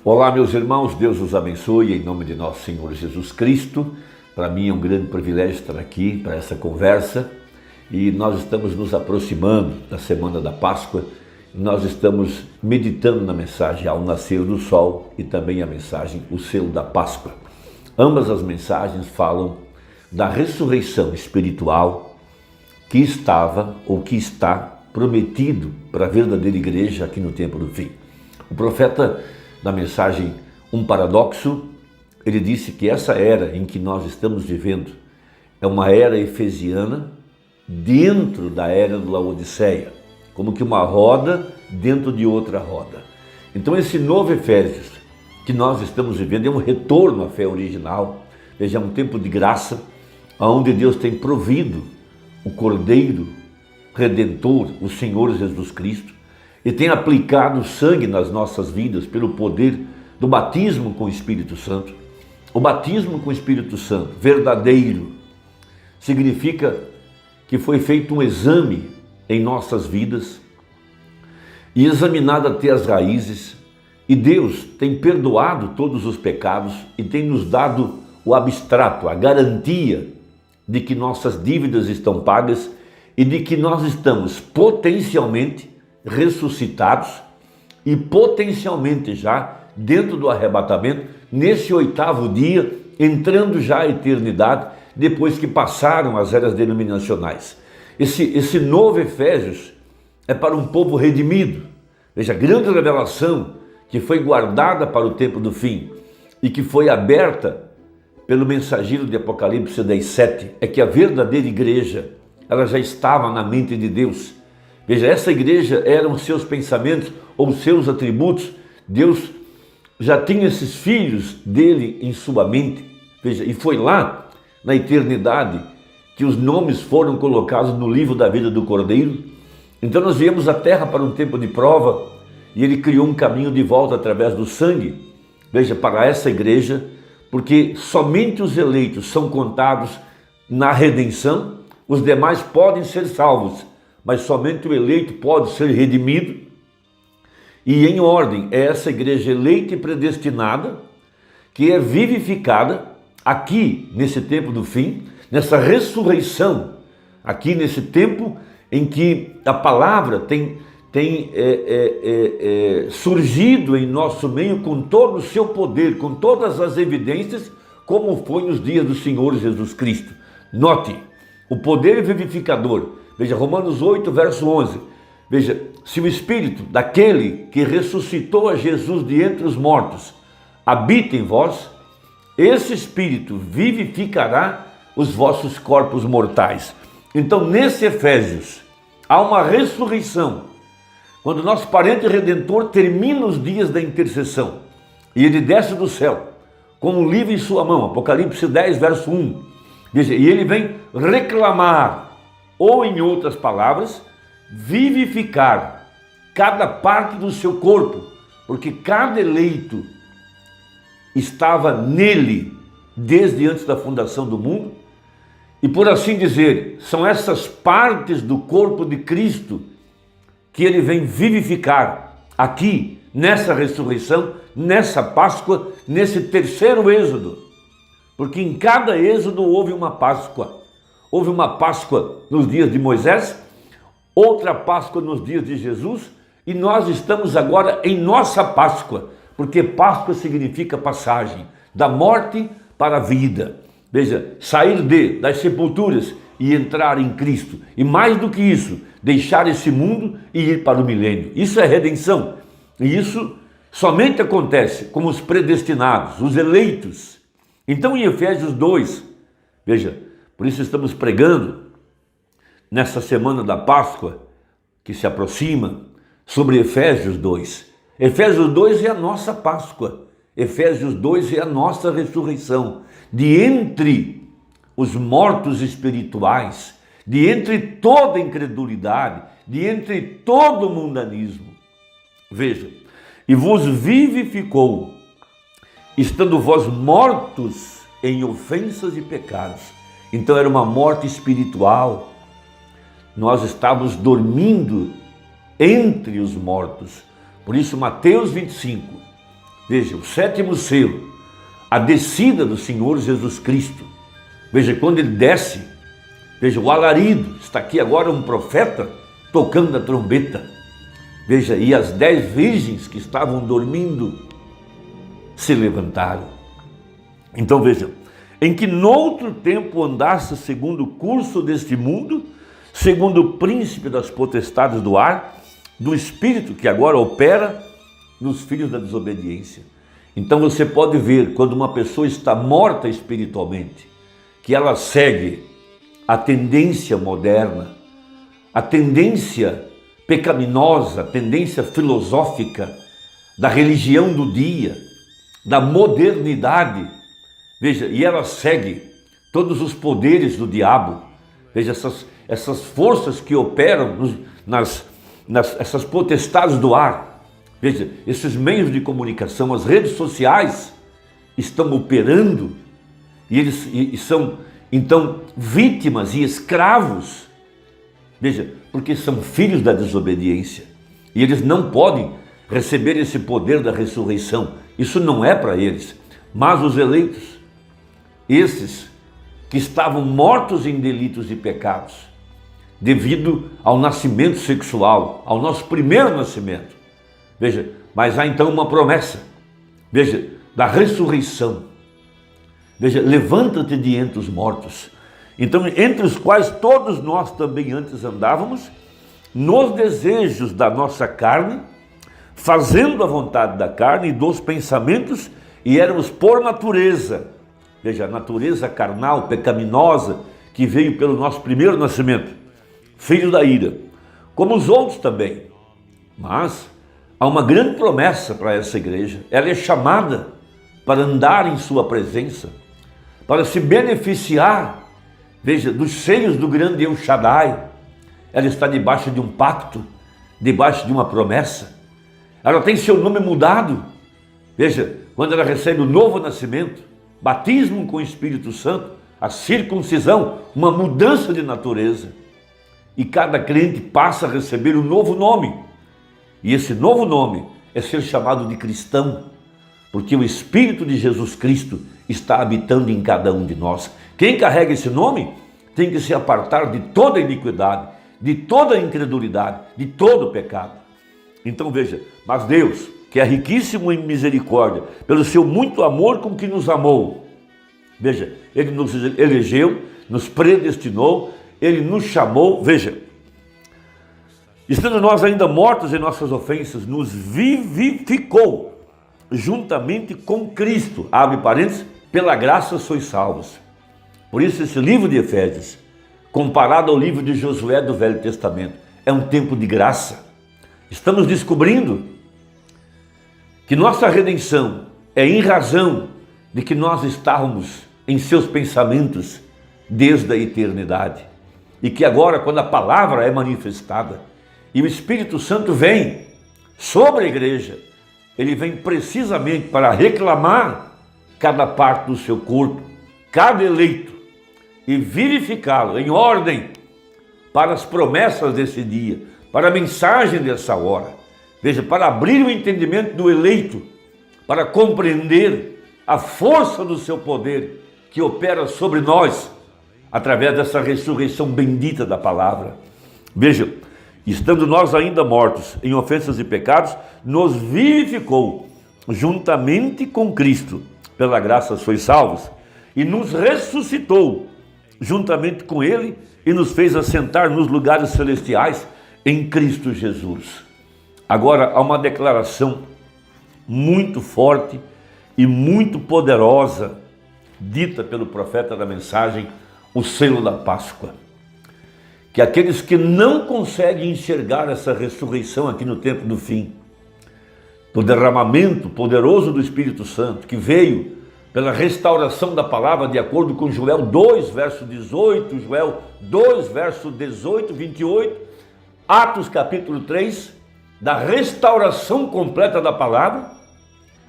Olá, meus irmãos, Deus os abençoe em nome de nosso Senhor Jesus Cristo. Para mim é um grande privilégio estar aqui para essa conversa e nós estamos nos aproximando da Semana da Páscoa. Nós estamos meditando na mensagem Ao Nascer do Sol e também a mensagem O Selo da Páscoa. Ambas as mensagens falam da ressurreição espiritual que estava ou que está prometido para a verdadeira igreja aqui no tempo do fim. O profeta, na mensagem Um Paradoxo, ele disse que essa era em que nós estamos vivendo é uma era efesiana dentro da era do Laodiceia, como que uma roda dentro de outra roda. Então esse novo Efésios que nós estamos vivendo é um retorno à fé original. Veja, é um tempo de graça, onde Deus tem provido o Cordeiro Redentor, o Senhor Jesus Cristo, e tem aplicado sangue nas nossas vidas pelo poder do batismo com o Espírito Santo. O batismo com o Espírito Santo, verdadeiro, significa que foi feito um exame em nossas vidas e examinado até as raízes, e Deus tem perdoado todos os pecados e tem nos dado o abstrato, a garantia de que nossas dívidas estão pagas e de que nós estamos potencialmente ressuscitados e potencialmente já dentro do arrebatamento, nesse 8º dia, entrando já à eternidade, depois que passaram as eras denominacionais. Esse novo Efésios é para um povo redimido. Veja, a grande revelação que foi guardada para o tempo do fim e que foi aberta pelo mensageiro de Apocalipse 10:7 é que a verdadeira igreja, ela já estava na mente de Deus. Veja, essa igreja eram seus pensamentos ou seus atributos. Deus já tinha esses filhos dele em sua mente. Veja, e foi lá na eternidade que os nomes foram colocados no livro da vida do Cordeiro. Então nós viemos à terra para um tempo de prova e ele criou um caminho de volta através do sangue. Veja, para essa igreja, porque somente os eleitos são contados na redenção, os demais podem ser salvos, mas somente o eleito pode ser redimido. E em ordem, é essa igreja eleita e predestinada, que é vivificada aqui nesse tempo do fim, nessa ressurreição, aqui nesse tempo em que a palavra tem surgido em nosso meio com todo o seu poder, com todas as evidências, como foi nos dias do Senhor Jesus Cristo. Note, o poder vivificador. Veja, Romanos 8, verso 11. Veja, se o Espírito daquele que ressuscitou a Jesus de entre os mortos habita em vós, esse Espírito vivificará os vossos corpos mortais. Então, nesse Efésios, há uma ressurreição. Quando nosso parente redentor termina os dias da intercessão e ele desce do céu com um livro em sua mão, Apocalipse 10, verso 1. Veja, e ele vem reclamar, ou em outras palavras, vivificar cada parte do seu corpo, porque cada eleito estava nele desde antes da fundação do mundo, e por assim dizer, são essas partes do corpo de Cristo que ele vem vivificar aqui, nessa ressurreição, nessa Páscoa, nesse terceiro êxodo, porque em cada êxodo houve uma Páscoa. Houve uma Páscoa nos dias de Moisés, outra Páscoa nos dias de Jesus, e nós estamos agora em nossa Páscoa, porque Páscoa significa passagem da morte para a vida. Veja, sair das sepulturas e entrar em Cristo. E mais do que isso, deixar esse mundo e ir para o milênio. Isso é redenção. E isso somente acontece com os predestinados, os eleitos. Então em Efésios 2, veja, por isso estamos pregando nessa semana da Páscoa, que se aproxima, sobre Efésios 2. Efésios 2 é a nossa Páscoa. Efésios 2 é a nossa ressurreição. De entre os mortos espirituais, de entre toda incredulidade, de entre todo mundanismo. Veja, e vos vivificou, estando vós mortos em ofensas e pecados. Então era uma morte espiritual. Nós estávamos dormindo entre os mortos. Por isso Mateus 25 Veja, o sétimo selo, a descida do Senhor Jesus Cristo. Veja, quando ele desce, veja, o alarido, está aqui agora um profeta tocando a trombeta. Veja, e as 10 virgens que estavam dormindo se levantaram. Então veja, em que noutro tempo andasse segundo o curso deste mundo, segundo o príncipe das potestades do ar, do espírito que agora opera nos filhos da desobediência. Então você pode ver, quando uma pessoa está morta espiritualmente, que ela segue a tendência moderna, a tendência pecaminosa, a tendência filosófica da religião do dia, da modernidade. Veja, e ela segue todos os poderes do diabo. Veja, essas forças que operam essas potestades do ar. Veja, esses meios de comunicação, as redes sociais estão operando e eles são, então, vítimas e escravos. Veja, porque são filhos da desobediência e eles não podem receber esse poder da ressurreição. Isso não é para eles. Mas os eleitos, esses que estavam mortos em delitos e pecados, devido ao nascimento sexual, ao nosso primeiro nascimento. Veja, mas há então uma promessa, veja, da ressurreição. Veja, levanta-te de entre os mortos. Então, entre os quais todos nós também antes andávamos, nos desejos da nossa carne, fazendo a vontade da carne e dos pensamentos, e éramos por natureza, veja, a natureza carnal, pecaminosa, que veio pelo nosso primeiro nascimento, filhos da ira, como os outros também. Mas há uma grande promessa para essa igreja. Ela é chamada para andar em sua presença, para se beneficiar, veja, dos seios do grande El Shaddai. Ela está debaixo de um pacto, debaixo de uma promessa. Ela tem seu nome mudado. Veja, quando ela recebe o novo nascimento, batismo com o Espírito Santo, a circuncisão, uma mudança de natureza. E cada crente passa a receber um novo nome. E esse novo nome é ser chamado de cristão, porque o Espírito de Jesus Cristo está habitando em cada um de nós. Quem carrega esse nome tem que se apartar de toda iniquidade, de toda incredulidade, de todo pecado. Então veja, mas Deus, que é riquíssimo em misericórdia, pelo seu muito amor com que nos amou, veja, Ele nos elegeu, nos predestinou, Ele nos chamou, veja, estando nós ainda mortos em nossas ofensas, nos vivificou juntamente com Cristo, abre parênteses, pela graça sois salvos. Por isso esse livro de Efésios, comparado ao livro de Josué do Velho Testamento, é um tempo de graça. Estamos descobrindo que nossa redenção é em razão de que nós estávamos em seus pensamentos desde a eternidade. E que agora, quando a palavra é manifestada e o Espírito Santo vem sobre a igreja, ele vem precisamente para reclamar cada parte do seu corpo, cada eleito, e verificá-lo em ordem para as promessas desse dia, para a mensagem dessa hora. Veja, para abrir o entendimento do eleito, para compreender a força do seu poder que opera sobre nós, através dessa ressurreição bendita da palavra. Veja, estando nós ainda mortos em ofensas e pecados, nos vivificou juntamente com Cristo, pela graça sois salvos, e nos ressuscitou juntamente com Ele e nos fez assentar nos lugares celestiais em Cristo Jesus. Agora há uma declaração muito forte e muito poderosa, dita pelo profeta da mensagem, o selo da Páscoa. Que aqueles que não conseguem enxergar essa ressurreição aqui no tempo do fim, do derramamento poderoso do Espírito Santo, que veio pela restauração da palavra, de acordo com Joel 2, verso 18, Joel 2, verso 18, 28, Atos capítulo 3, da restauração completa da palavra.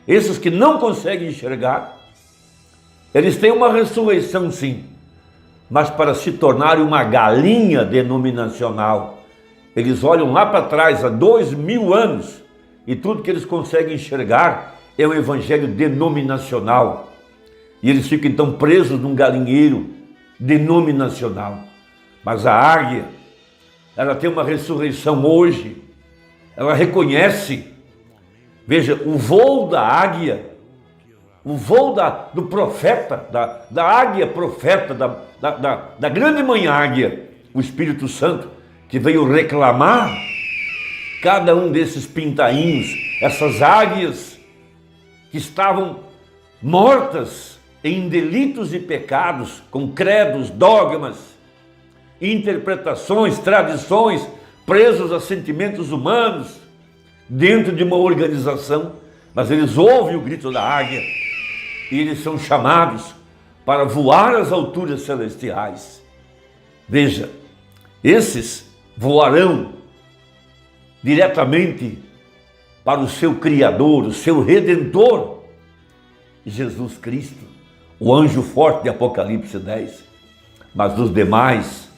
Esses que não conseguem enxergar, eles têm uma ressurreição sim, mas para se tornarem uma galinha denominacional, eles olham lá para trás, há 2000 anos, e tudo que eles conseguem enxergar é um evangelho denominacional. E eles ficam então presos num galinheiro denominacional. Mas a águia, ela tem uma ressurreição hoje. Ela reconhece, veja, o voo da águia, o voo do profeta, da águia profeta, da grande mãe águia, o Espírito Santo, que veio reclamar cada um desses pintainhos, essas águias que estavam mortas em delitos e pecados, com credos, dogmas, interpretações, tradições, presos a sentimentos humanos, dentro de uma organização, mas eles ouvem o grito da águia e eles são chamados para voar às alturas celestiais. Veja, esses voarão diretamente para o seu Criador, o seu Redentor, Jesus Cristo, o anjo forte de Apocalipse 10. Mas os demais,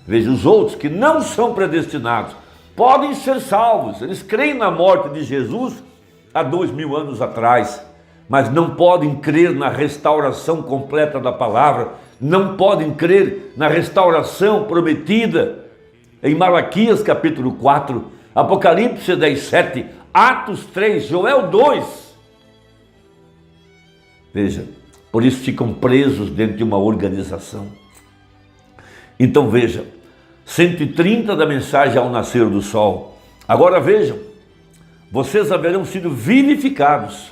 veja, os outros que não são predestinados, podem ser salvos, eles creem na morte de Jesus há 2000 anos atrás, mas não podem crer na restauração completa da palavra, não podem crer na restauração prometida em Malaquias capítulo 4, Apocalipse 10, 7, Atos 3, Joel 2. Veja, por isso ficam presos dentro de uma organização. Então veja, 130 da mensagem ao nascer do sol. Agora vejam, vocês haverão sido vivificados,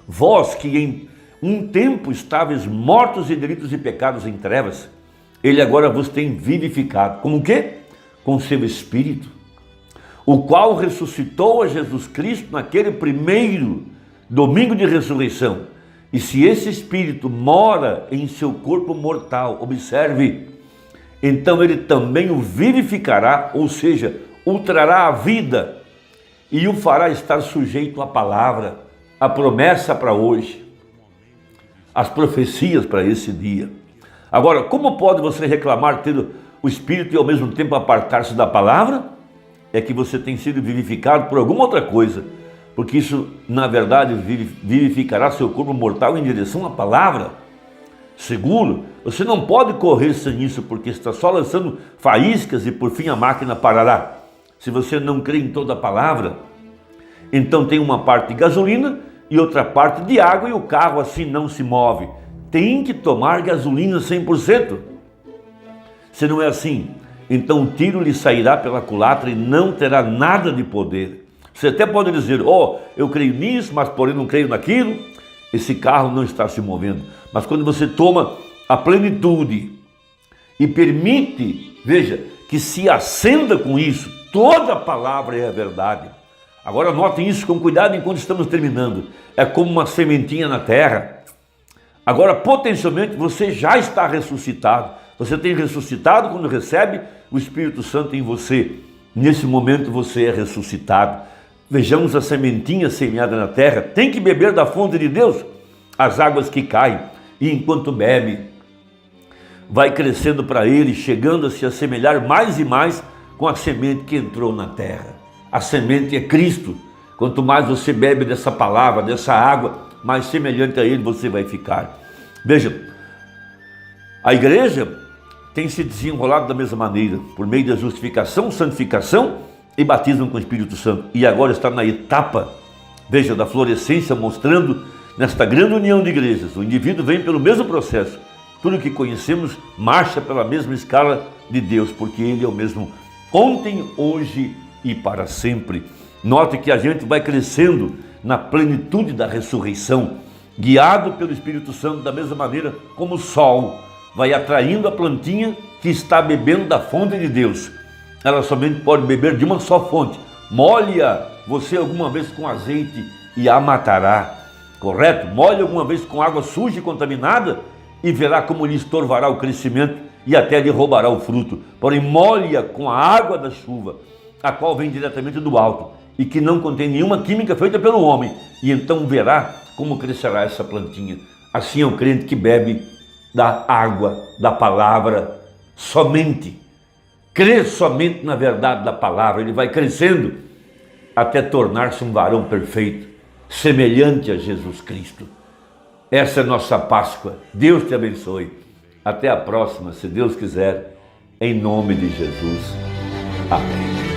vós que em um tempo estáveis mortos em delitos e pecados em trevas, ele agora vos tem vivificado. Como o quê? Com seu Espírito, o qual ressuscitou a Jesus Cristo naquele primeiro domingo de ressurreição. E se esse Espírito mora em seu corpo mortal, observe, então ele também o vivificará, ou seja, o trará à vida e o fará estar sujeito à palavra, à promessa para hoje, às profecias para esse dia. Agora, como pode você reclamar ter o Espírito e ao mesmo tempo apartar-se da palavra? É que você tem sido vivificado por alguma outra coisa, porque isso, na verdade, vivificará seu corpo mortal em direção à palavra. Seguro, você não pode correr sem isso, porque está só lançando faíscas e por fim a máquina parará. Se você não crê em toda a palavra, então tem uma parte de gasolina e outra parte de água e o carro assim não se move. Tem que tomar gasolina 100%. Se não é assim, então o tiro lhe sairá pela culatra e não terá nada de poder. Você até pode dizer, eu creio nisso, mas porém não creio naquilo. Esse carro não está se movendo. Mas quando você toma a plenitude e permite, veja, que se acenda com isso, toda a palavra é a verdade. Agora notem isso com cuidado enquanto estamos terminando. É como uma sementinha na terra. Agora potencialmente você já está ressuscitado. Você tem ressuscitado quando recebe o Espírito Santo em você. Nesse momento você é ressuscitado. Vejamos a sementinha semeada na terra. Tem que beber da fonte de Deus as águas que caem. E enquanto bebe, vai crescendo para ele, chegando a se assemelhar mais e mais com a semente que entrou na terra. A semente é Cristo. Quanto mais você bebe dessa palavra, dessa água, mais semelhante a ele você vai ficar. Veja, a igreja tem se desenrolado da mesma maneira, por meio da justificação, santificação e batismo com o Espírito Santo. E agora está na etapa, veja, da florescência, mostrando nesta grande união de igrejas. O indivíduo vem pelo mesmo processo. Tudo que conhecemos marcha pela mesma escala de Deus, porque Ele é o mesmo ontem, hoje e para sempre. Note que a gente vai crescendo na plenitude da ressurreição, guiado pelo Espírito Santo, da mesma maneira como o sol vai atraindo a plantinha que está bebendo da fonte de Deus. Ela somente pode beber de uma só fonte. Molhe-a você alguma vez com azeite e a matará. Correto? Molhe alguma vez com água suja e contaminada e verá como lhe estorvará o crescimento e até lhe roubará o fruto. Porém, molhe-a com a água da chuva, a qual vem diretamente do alto e que não contém nenhuma química feita pelo homem. E então verá como crescerá essa plantinha. Assim é o crente que bebe da água, da palavra, somente. Crê somente na verdade da palavra. Ele vai crescendo até tornar-se um varão perfeito. semelhante a Jesus Cristo. Essa é a nossa Páscoa. Deus te abençoe. Até a próxima, se Deus quiser, em nome de Jesus. Amém.